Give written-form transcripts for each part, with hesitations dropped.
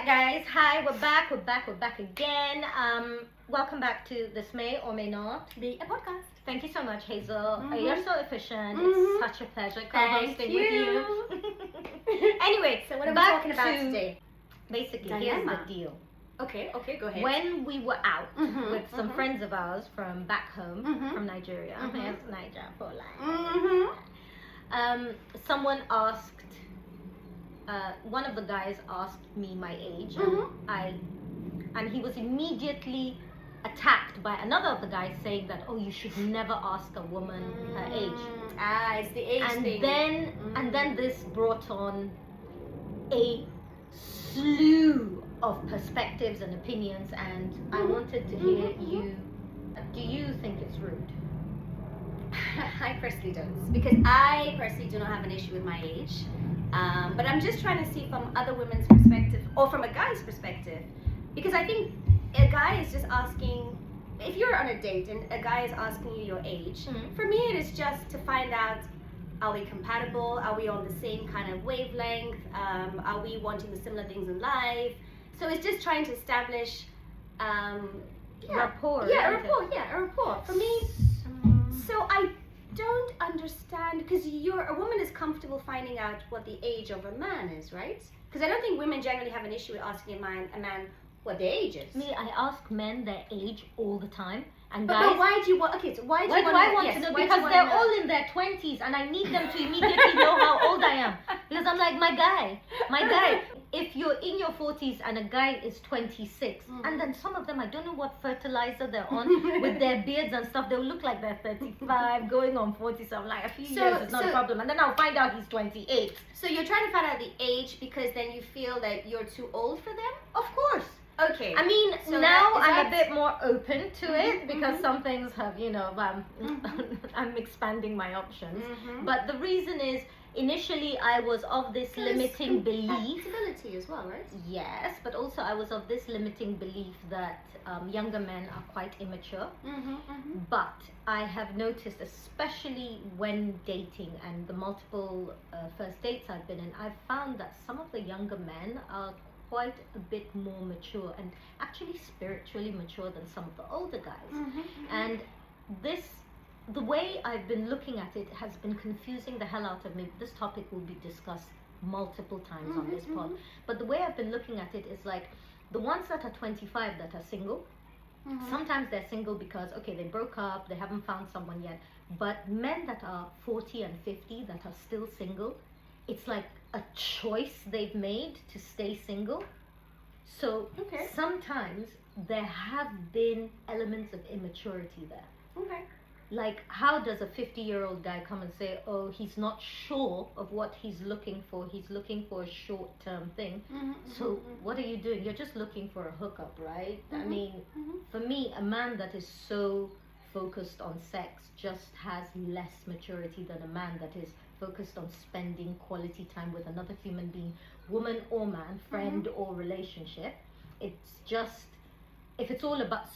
right, guys. Hi, we're back. We're back again. Welcome back to This May or May Not Be a podcast. Thank you so much, Hazel. You're so efficient. Mhm. It's such a pleasure co-hosting with you. Anyway, So what are we back talking about to- today? Basically, Dilemma. here's the deal. Okay, go ahead. When we were out Mhm, with some mhm. friends of ours from back home, Mhm. from Nigeria, Mhm. yes, Niger for life. Mhm. Someone asked, one of the guys asked me my age, Mhm. and he was immediately attacked by another of the guys saying that, oh, you should never ask a woman her age. It's the age And thing. then this brought on a slew of perspectives and opinions, and I wanted to hear you. Do you think it's rude? I personally don't, because I personally do not have an issue with my age. But I'm just trying to see from other women's perspective or from a guy's perspective, because I think a guy is just asking. If you're on a date and a guy is asking you your age, Mhm. for me it is just to find out, are we compatible? Are we on the same kind of wavelength? Are we wanting the similar things in life? So it's just trying to establish Rapport. Yeah, isn't it? a rapport. For me, so I don't understand, because a woman is comfortable finding out what the age of a man is, right? Because I don't think women generally have an issue with asking a man what their age is. Me, I ask men their age all the time, and But guys. why do you want? Okay, so why do Why you do want I want to know? why do you Because wanna they're know? all in their 20s, and I need them to immediately know how old I am. Because I'm like, my guy. If you're in your 40s and a guy is 26, and then some of them, I don't know what fertilizer they're on with their beards and stuff, they'll look like they're 35, going on 40. So I'm like, a few years is not a problem. And then I'll find out he's 28. So you're trying to find out the age because then you feel that you're too old for them? Of course. Okay. I mean, So now that- is I'm a that- bit more open to it Mhm, because mhm. some things have, I'm expanding my options. Mhm. But the reason is, initially I was of this limiting belief. Compatibility as well, right? Yes, but also I was of this limiting belief that younger men are quite immature. Mm-hmm. But I have noticed, especially when dating and the multiple first dates I've been in, I've found that some of the younger men are quite a bit more mature and actually spiritually mature than some of the older guys. And the way I've been looking at it has been confusing the hell out of me. This topic will be discussed multiple times on this pod. But the way I've been looking at it is like the ones that are 25 that are single. Sometimes they're single because, okay, they broke up, they haven't found someone yet. But men that are 40 and 50 that are still single, it's like a choice they've made to stay single. So Okay. sometimes there have been elements of immaturity there. Okay. Like, how does a 50-year-old guy come and say, oh, he's not sure of what he's looking for a short-term thing? So what are you doing? You're just looking for a hookup, right? I mean, for me, a man that is so focused on sex just has less maturity than a man that is focused on spending quality time with another human being, woman or man, friend or relationship. It's just, if it's all about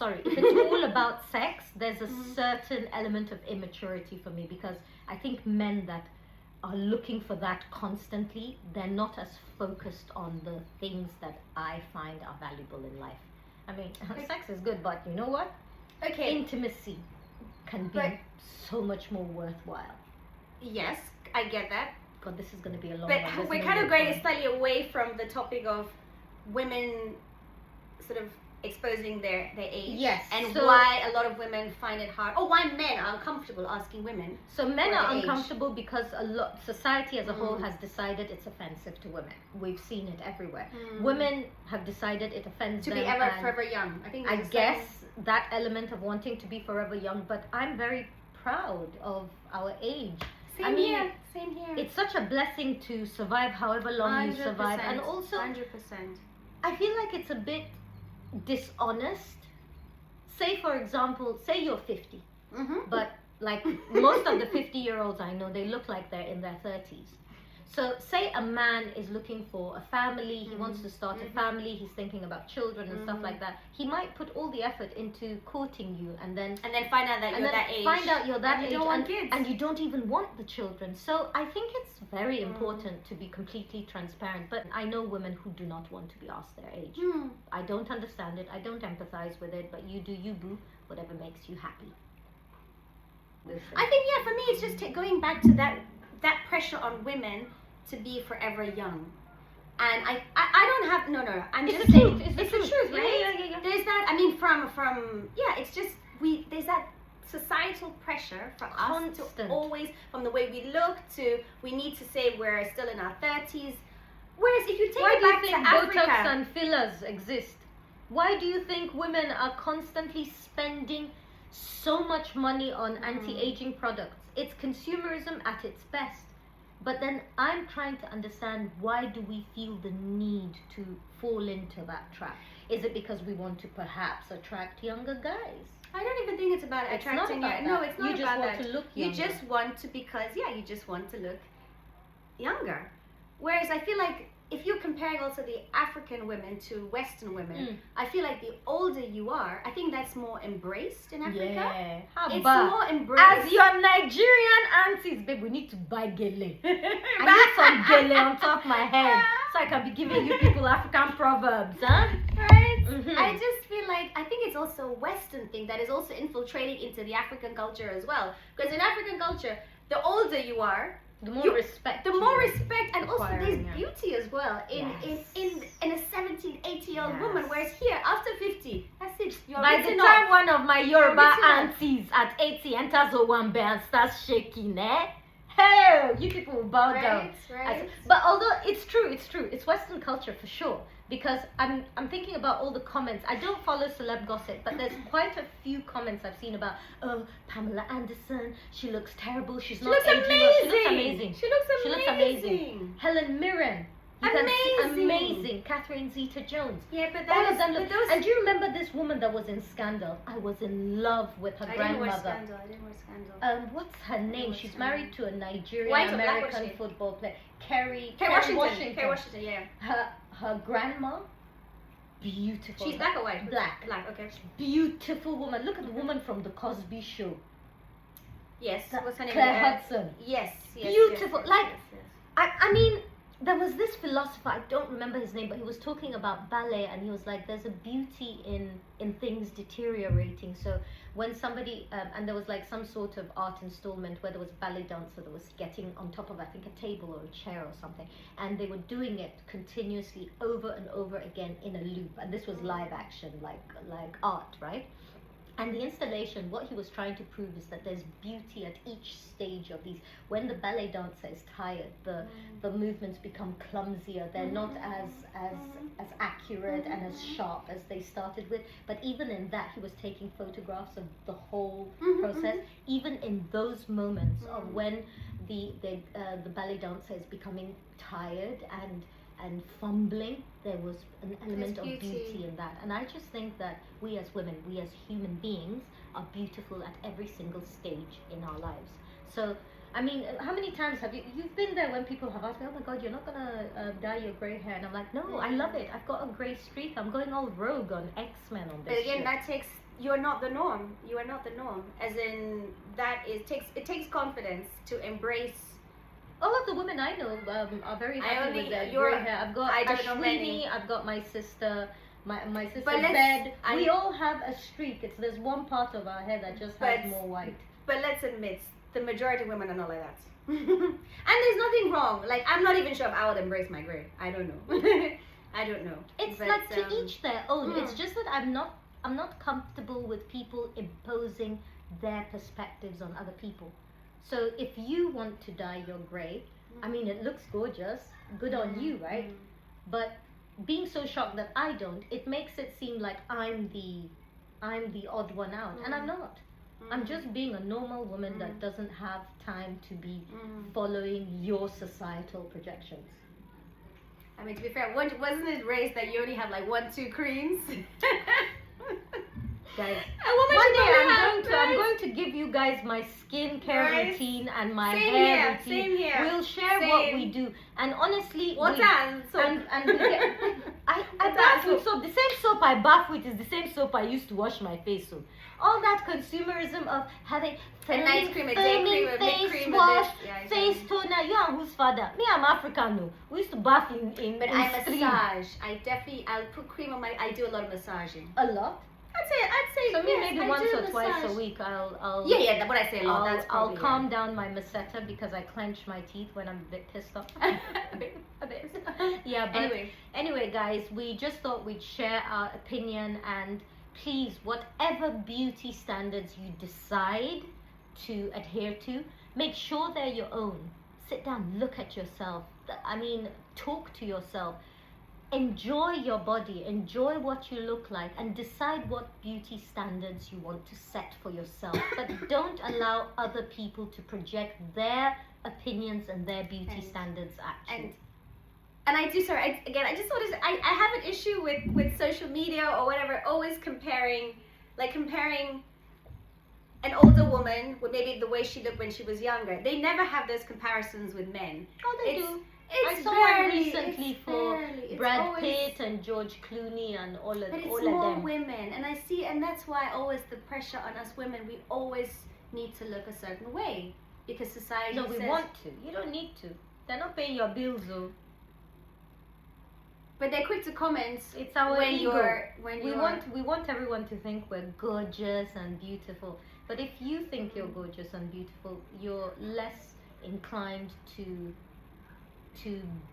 sex, there's a certain element of immaturity for me, because I think men that are looking for that constantly, they're not as focused on the things that I find are valuable in life. I mean, sex is good, but you know what? Okay. Intimacy can be But- so much more worthwhile. Yes, I get that. God, this is going to be a long But one. There's we're no kind of way going for- slightly away from the topic of women sort of exposing their age. Yes, And so- why a lot of women find it hard, or why men are uncomfortable asking women. So men for are the age. uncomfortable because society as a whole has decided it's offensive to women. We've seen it everywhere. Women have decided it offends To them. be ever and forever young. I think I there's a guess that element of wanting to be forever young, but I'm very proud of our age. Same here. It's such a blessing to survive however long you survive, and also 100%. I feel like it's a bit dishonest. Say, for example, say you're 50, Mm-hmm. but like most of the 50-year-olds I know, they look like they're in their 30s. So say a man is looking for a family, he wants to start a family, he's thinking about children and stuff like that. He might put all the effort into courting you and then find out that you're that age. Find out you're that and age you don't want kids. and you don't even want the children. So I think it's very important to be completely transparent. But I know women who do not want to be asked their age. I don't understand it. I don't empathize with it. But you do you, boo. Whatever makes you happy. I think for me it's just going back to that pressure on women to be forever young. And I don't have no. I'm it's just the saying truth. it's the truth, right? Yeah. There's that. I mean, from it's just there's that societal pressure for us to always, from the way we look to we need to say we're still in our 30s. Whereas if you take it back to Africa, Botox and fillers exist? Why do you think women are constantly spending so much money on anti-aging products? It's consumerism at its best. But then I'm trying to understand, why do we feel the need to fall into that trap? Is it because we want to perhaps attract younger guys? I don't even think it's about attracting. No, it's not about that. You just want to look younger. You just want to you just want to look younger. Whereas I feel like if you're comparing also the African women to Western women, I feel like the older you are, I think that's more embraced in Africa. Yeah. It's more embraced. As your Nigerian aunties, babe, we need to buy gele. I need some gele on top of my head so I can be giving you people African proverbs, huh? Right? I just feel like, I think it's also a Western thing that is also infiltrating into the African culture as well. Because in African culture, the older you are, the more respect, and also there's beauty as well in a 17, 18-year-old woman. Whereas here, after 50, that's it. By the time one of my Yoruba aunties at 80 enters Owambe and starts shaking, hey, you people will bow down. Right. But although it's true, it's Western culture for sure. Because I'm thinking about all the comments. I don't follow celeb gossip, but there's quite a few comments I've seen about, oh, Pamela Anderson, she looks terrible, she looks amazing. She looks amazing. Helen Mirren, amazing. Catherine Zeta-Jones. Yeah, but all of them look. And do you remember this woman that was in Scandal? I was in love with her grandmother. I didn't watch Scandal. What's her name? She's married to a Nigerian American football player, Kerry Washington. Kerry Washington, yeah. Her grandma, beautiful. She's black or white? Black, okay. Beautiful woman. Look at the woman from the Cosby Show. Yes. What's her name? Claire Hudson. Yes. Beautiful. Yes. I mean, there was this philosopher, I don't remember his name, but he was talking about ballet, and he was like, there's a beauty in things deteriorating. So when somebody, and there was like some sort of art installment where there was a ballet dancer that was getting on top of, I think, a table or a chair or something, and they were doing it continuously over and over again in a loop, and this was live action, like art, right? And the installation, what he was trying to prove is that there's beauty at each stage of these. When the ballet dancer is tired, the movements become clumsier. They're not as accurate and as sharp as they started with. But even in that, he was taking photographs of the whole process. Even in those moments of when the ballet dancer is becoming tired and fumbling, there was an element of beauty in that. And I just think that we as women, we as human beings, are beautiful at every single stage in our lives. So, I mean, how many times have you've been there when people have asked me, oh my God, you're not gonna dye your grey hair? And I'm like, no, I love it. I've got a grey streak. I'm going all rogue on X-Men on this. But again, that takes, you're not the norm. You are not the norm. As in, it takes confidence to embrace. All of the women I know are very happy with their grey hair. I've got Ashwini, I've got my sister, my sister Zed. We all have a streak. There's one part of our hair that just has more white. But let's admit, the majority of women are not like that. And there's nothing wrong. Like, I'm not even sure if I would embrace my grey. I don't know. I don't know. It's like to each their own. It's just that I'm not comfortable with people imposing their perspectives on other people. So if you want to dye your grey, I mean, it looks gorgeous, good on you, right? But being so shocked that I don't, it makes it seem like I'm the odd one out, and I'm not. I'm just being a normal woman that doesn't have time to be following your societal projections. I mean, to be fair, wasn't it raised that you only have like 1-2 creams? guys. A woman One should day probably I'm have going to give you guys my skincare Right. routine and my Same hair here, routine. same here. We'll share what Same. we do. And honestly, What we, else? So and we get, I What bath else? with soap. The same soap I bath with is the same soap I used to wash my face with. All that consumerism of having a night cream, a day foaming cream, a face mid cream, wash, a this. Yeah, face toner. You are whose father? Me, I'm African. No, we used to bath in But in I stream. massage. I'll put cream on my. I do a lot of massaging. A lot. I'd say. So me yes, maybe I once do or twice massage. a week I'll Yeah, what I say a lot. I'll, That's I'll probably calm down my masetta because I clench my teeth when I'm a bit pissed off. a bit. Yeah, but Anyway, guys, we just thought we'd share our opinion, and please, whatever beauty standards you decide to adhere to, make sure they're your own. Sit down, look at yourself. I mean, talk to yourself. Enjoy your body, enjoy what you look like, and decide what beauty standards you want to set for yourself. But don't allow other people to project their opinions and their beauty standards at you. And I do, sorry, I just noticed, I have an issue with social media or whatever, always comparing an older woman with maybe the way she looked when she was younger. They never have those comparisons with men. Oh, they It's- do. It's I saw one barely, recently it's for barely, it's Brad always- Pitt and George Clooney and all of But it's all more of them. women, and I see, and that's why always the pressure on us women. We always need to look a certain way because society No, we says. want to. You don't need to. They're not paying your bills, though. But they're quick to comment It's our when ego. when We you're. we want everyone to think we're gorgeous and beautiful. But if you think you're gorgeous and beautiful, you're less inclined to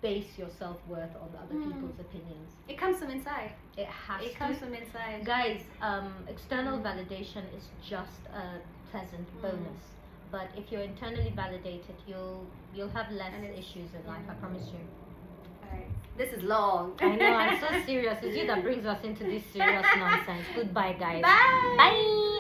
base your self-worth on other people's opinions. It comes from inside. It has It to. comes from inside. Guys, external validation is just a pleasant bonus. But if you're internally validated, you'll have less And it's- issues in life. I promise you. Alright. This is long. I know, I'm so serious. It's you that brings us into this serious nonsense. Goodbye, guys. Bye. Bye.